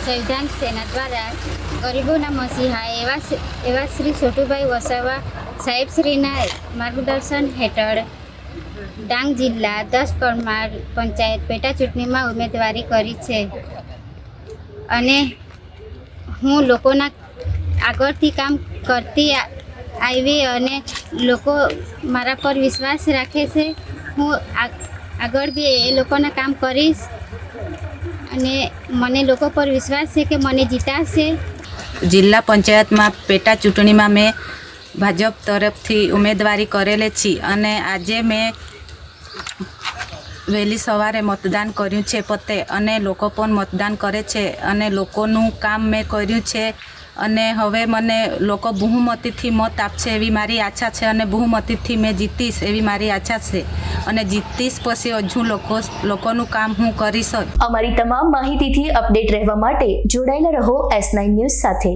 સંવિધાન સેના દ્વારા ગરીબોના મસીહા એવા શ્રી છોટુભાઈ વસાવા સાહેબશ્રીના માર્ગદર્શન હેઠળ ડાંગ જિલ્લા 10 પરમાર પંચાયત પેટા ચૂંટણીમાં ઉમેદવારી કરી છે અને હું લોકોના આગળથી કામ કરતી આવી અને લોકો મારા પર વિશ્વાસ રાખે છે. હું આગળ બી એ લોકોના કામ કરીશ અને મને લોકો પર વિશ્વાસ છે કે મને જીતાશે. જિલ્લા પંચાયતમાં પેટા ચૂંટણીમાં મેં ભાજપ તરફથી ઉમેદવારી કરેલી છે અને આજે મેં વહેલી સવારે મતદાન કર્યું છે પોતે અને લોકો પણ મતદાન કરે છે અને લોકોનું કામ મેં કર્યું છે અને હવે મને લોકો બહુમતીથી મત આપશે એવી મારી આશા છે અને બહુમતીથી મેં જીતીશ એવી મારી આશા છે અને જીતીશ પછી હજુ લોકોનું કામ હું કરીશ. અમારી તમામ માહિતીથી અપડેટ રહેવા માટે જોડાયેલા રહો S9 ન્યૂઝ સાથે.